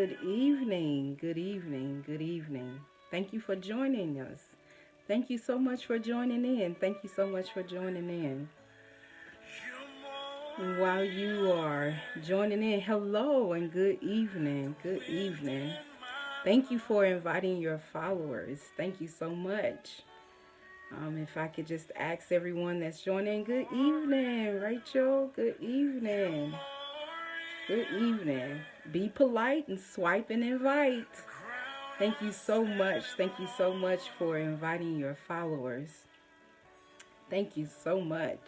Good evening, good evening, good evening. Thank you for joining us. Thank you so much for joining in. Thank you so much for joining in. While you are joining in, hello and good evening, good evening. Thank you for inviting your followers. Thank you so much. If I could just ask everyone that's joining, good evening, Rachel. Good evening. Good evening. Be polite and swipe and invite. Thank you so much. Thank you so much for inviting your followers. Thank you so much.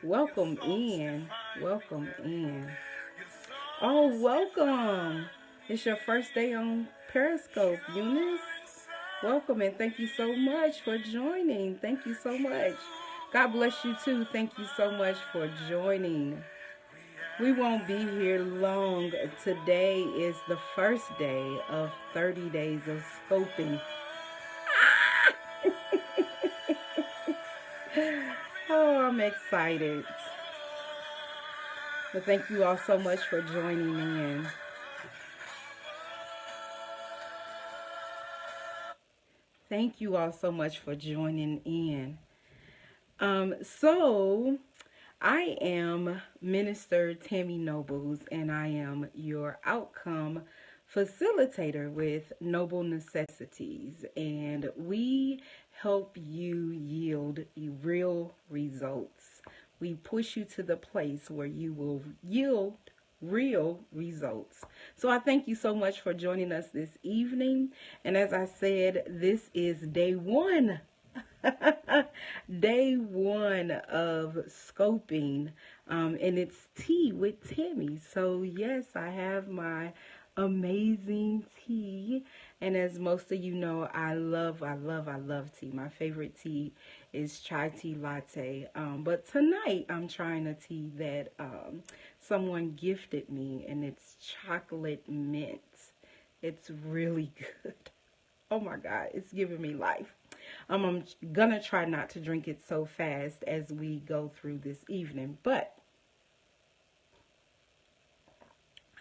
Welcome in. Welcome in. Oh, welcome. It's your first day on Periscope, Eunice. Welcome and thank you so much for joining. Thank you so much. God bless you too. Thank you so much for joining. We won't be here long. Today is the first day of 30 days of scoping. Oh, I'm excited. But thank you all so much for joining in. Thank you all so much for joining in. So I am Minister Tammy Nobles, and I am your outcome facilitator with Noble Necessities, and we help you yield real results. We push you to the place where you will yield real results. So I thank you so much for joining us this evening. And as I said, this is day one. Day one of scoping, and it's tea with Tammy. So yes, I have my amazing tea, and as most of you know, I love tea. My favorite tea is chai tea latte, but tonight I'm trying a tea that someone gifted me, and it's chocolate mint. It's really good. Oh my God, it's giving me life. I'm gonna try not to drink it so fast as we go through this evening, but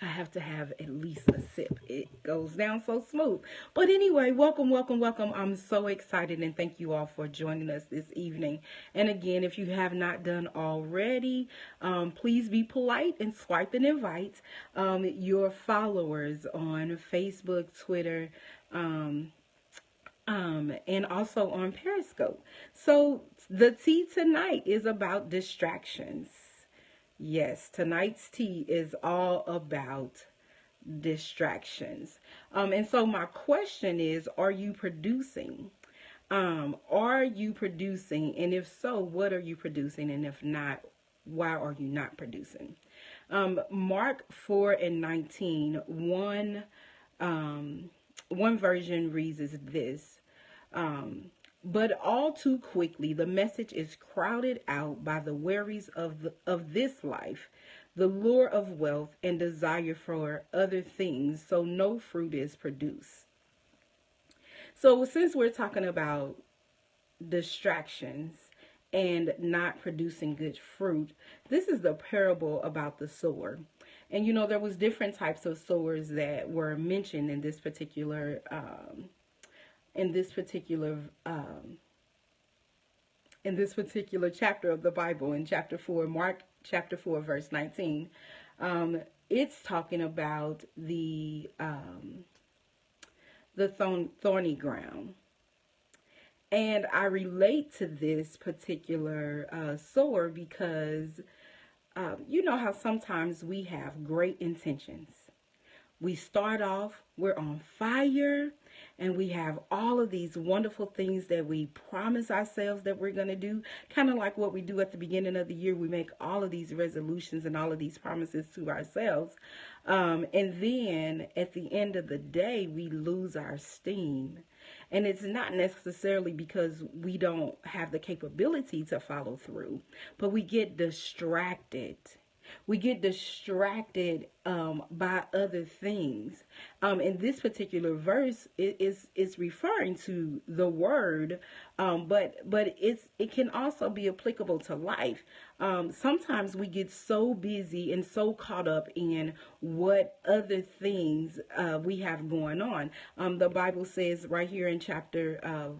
I have to have at least a sip. It goes down so smooth. But anyway, welcome, welcome, welcome. I'm so excited and thank you all for joining us this evening. And again, if you have not done already, please be polite and swipe and invite your followers on Facebook, Twitter, and also on Periscope. So the tea tonight is about distractions. Yes, tonight's tea is all about distractions. And so my question is, are you producing? Are you producing? And if so, what are you producing? And if not, why are you not producing? Mark 4:19, one version reads as this. But all too quickly, the message is crowded out by the worries of this life, the lure of wealth, and desire for other things, so no fruit is produced. So since we're talking about distractions and not producing good fruit, this is the parable about the sower. And you know, there was different types of sowers that were mentioned in this particular in this particular chapter of the Bible, in chapter 4, Mark chapter 4, verse 19. It's talking about the thorny ground. And I relate to this particular sower because you know how sometimes we have great intentions. We start off, we're on fire, and we have all of these wonderful things that we promise ourselves that we're going to do. Kind of like what we do at the beginning of the year. We make all of these resolutions and all of these promises to ourselves. And then at the end of the day, we lose our steam. And it's not necessarily because we don't have the capability to follow through, but we get distracted. We get distracted by other things. In this particular verse, is referring to the word, but it can also be applicable to life. Sometimes we get so busy and so caught up in what other things we have going on. The Bible says right here in chapter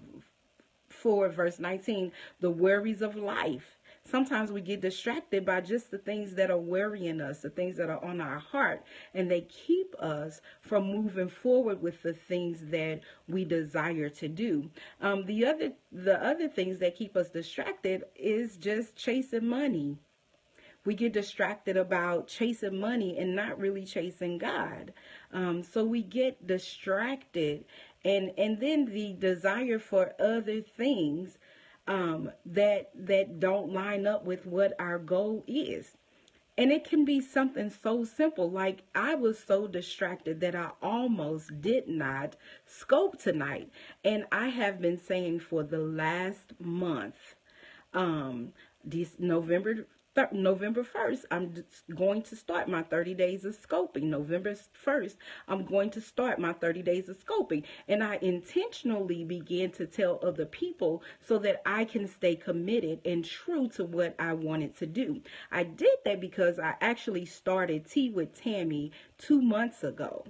4, verse 19, the worries of life. Sometimes we get distracted by just the things that are worrying us, the things that are on our heart, and they keep us from moving forward with the things that we desire to do. The other things that keep us distracted is just chasing money. We get distracted about chasing money and not really chasing God. So we get distracted, and then the desire for other things that don't line up with what our goal is. And it can be something so simple, like I was so distracted that I almost did not scope tonight. And I have been saying for the last month, this November 1st, I'm going to start my 30 days of scoping. November 1st, I'm going to start my 30 days of scoping. And I intentionally began to tell other people so that I can stay committed and true to what I wanted to do. I did that because I actually started Tea with Tammy 2 months ago.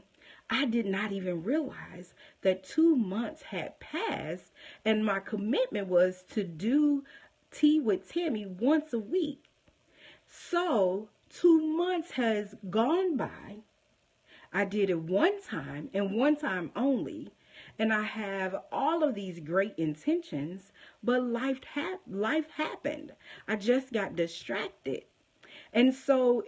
I did not even realize that 2 months had passed, and my commitment was to do Tea with Tammy once a week. So 2 months has gone by. I did it one time and one time only. And I have all of these great intentions, but life happened. I just got distracted. And so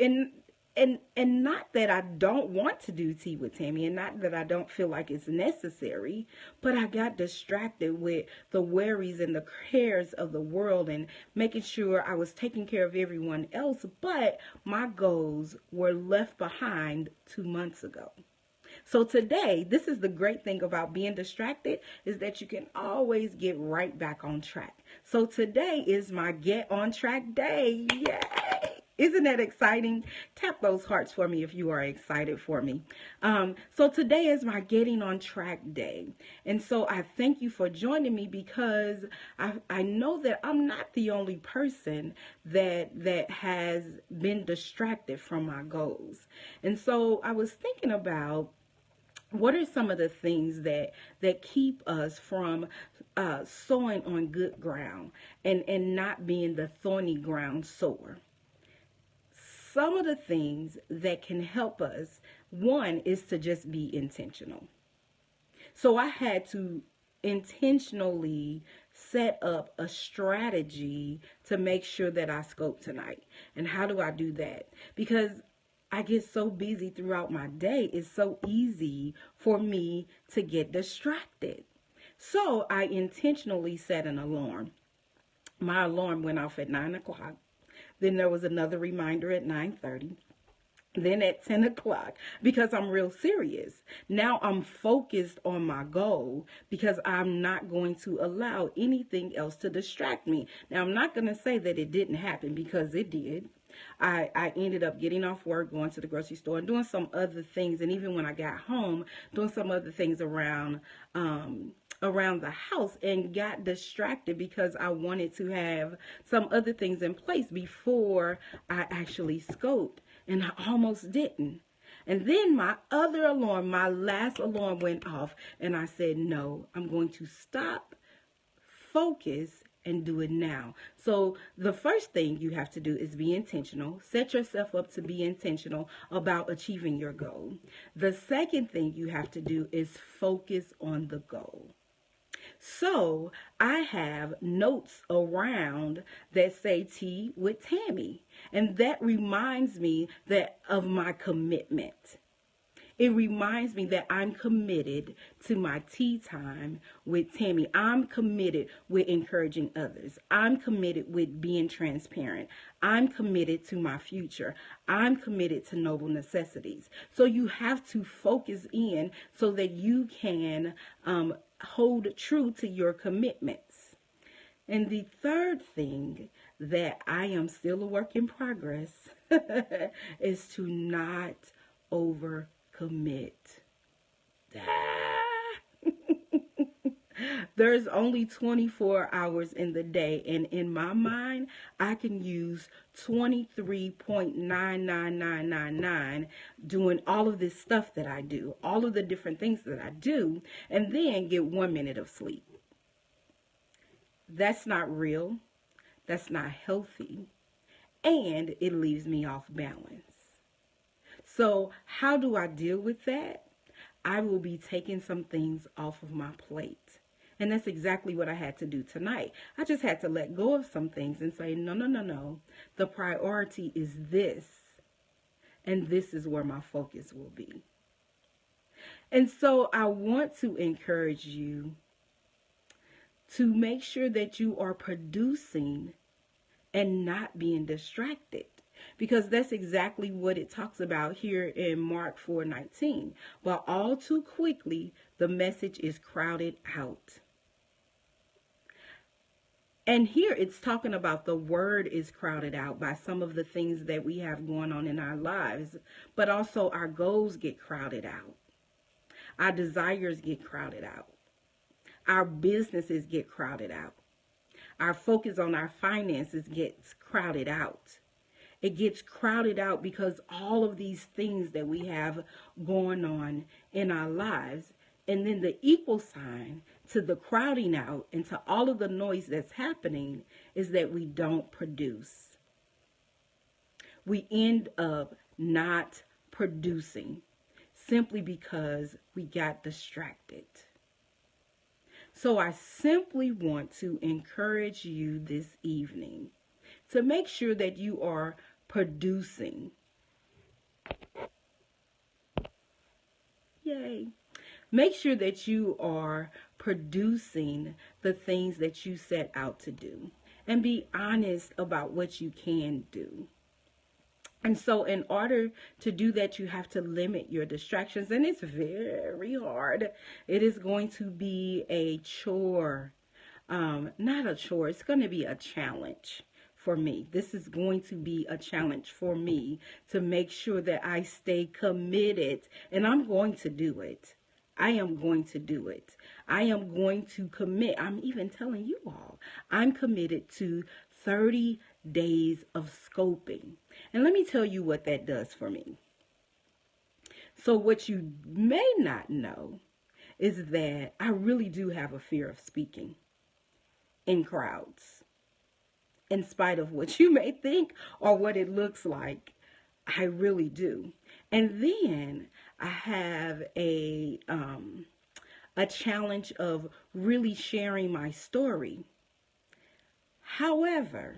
and not that I don't want to do Tea with Tammy, and not that I don't feel like it's necessary, but I got distracted with the worries and the cares of the world and making sure I was taking care of everyone else, but my goals were left behind 2 months ago. So today, this is the great thing about being distracted, is that you can always get right back on track. So today is my get on track day. Yay! Isn't that exciting? Tap those hearts for me if you are excited for me. So today is my getting on track day. And so I thank you for joining me, because I know that I'm not the only person that has been distracted from my goals. And so I was thinking about, what are some of the things that keep us from sowing on good ground and not being the thorny ground sower? Some of the things that can help us, one is to just be intentional. So I had to intentionally set up a strategy to make sure that I scope tonight. And how do I do that? Because I get so busy throughout my day, it's so easy for me to get distracted. So I intentionally set an alarm. My alarm went off at 9 o'clock. Then there was another reminder at 9:30. Then at 10 o'clock, because I'm real serious. Now I'm focused on my goal, because I'm not going to allow anything else to distract me. Now, I'm not going to say that it didn't happen, because it did. I ended up getting off work, going to the grocery store, and doing some other things. And even when I got home, doing some other things around the house, and got distracted because I wanted to have some other things in place before I actually scoped. And I almost didn't. And then my other alarm, my last alarm, went off, and I said, no, I'm going to stop, focus, and do it now. So the first thing you have to do is be intentional. Set yourself up to be intentional about achieving your goal. The second thing you have to do is focus on the goal. So I have notes around that say Tea with Tammy, and that reminds me that of my commitment. It reminds me that I'm committed to my tea time with Tammy. I'm committed with encouraging others. I'm committed with being transparent. I'm committed to my future. I'm committed to noble necessities. So you have to focus in so that you can hold true to your commitments. And the third thing that I am still a work in progress is to not overcommit. Ah. There's only 24 hours in the day, and in my mind, I can use 23.99999 doing all of this stuff that I do, all of the different things that I do, and then get 1 minute of sleep. That's not real. That's not healthy. And it leaves me off balance. So, how do I deal with that? I will be taking some things off of my plate. And that's exactly what I had to do tonight. I just had to let go of some things and say, no, no, no, no. The priority is this. And this is where my focus will be. And so I want to encourage you to make sure that you are producing and not being distracted. Because that's exactly what it talks about here in Mark 4:19. But all too quickly, the message is crowded out. And here it's talking about the word is crowded out by some of the things that we have going on in our lives. But also our goals get crowded out. Our desires get crowded out. Our businesses get crowded out. Our focus on our finances gets crowded out. It gets crowded out because all of these things that we have going on in our lives, and then the equal sign to the crowding out and to all of the noise that's happening is that we don't produce. We end up not producing simply because we got distracted. So I simply want to encourage you this evening to make sure that you are producing. Yay. Make sure that you are producing the things that you set out to do. And be honest about what you can do. And so in order to do that, you have to limit your distractions. And it's very hard. It is going to be a chore. Not a chore. It's going to be a challenge for me. This is going to be a challenge for me to make sure that I stay committed. And I'm going to do it. I am going to do it. I am going to commit. I'm even telling you all, I'm committed to 30 days of scoping. And let me tell you what that does for me. So what you may not know is that I really do have a fear of speaking in crowds. In spite of what you may think or what it looks like, I really do. And then I have a challenge of really sharing my story. However,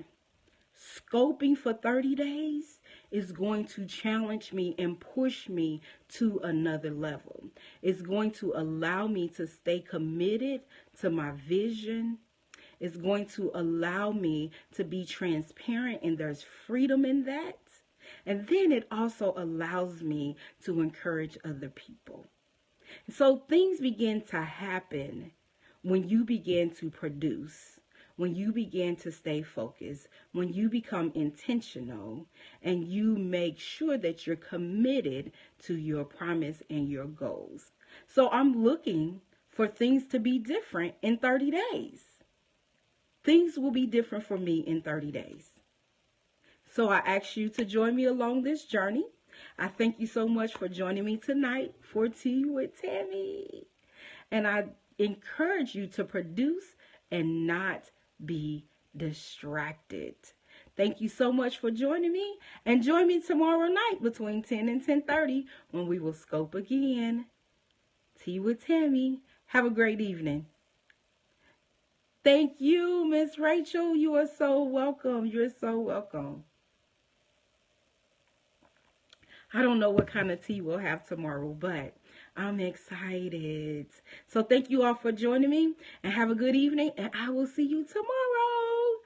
scoping for 30 days is going to challenge me and push me to another level. It's going to allow me to stay committed to my vision. It's going to allow me to be transparent, and there's freedom in that. And then it also allows me to encourage other people. So things begin to happen when you begin to produce, when you begin to stay focused, when you become intentional, and you make sure that you're committed to your promise and your goals. So I'm looking for things to be different in 30 days. Things will be different for me in 30 days. So I ask you to join me along this journey. I thank you so much for joining me tonight for Tea with Tammy. And I encourage you to produce and not be distracted. Thank you so much for joining me. And join me tomorrow night between 10 and 10:30 when we will scope again. Tea with Tammy. Have a great evening. Thank you, Miss Rachel. You are so welcome. You're so welcome. I don't know what kind of tea we'll have tomorrow, but I'm excited. So thank you all for joining me, and have a good evening, and I will see you tomorrow.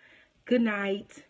Good night.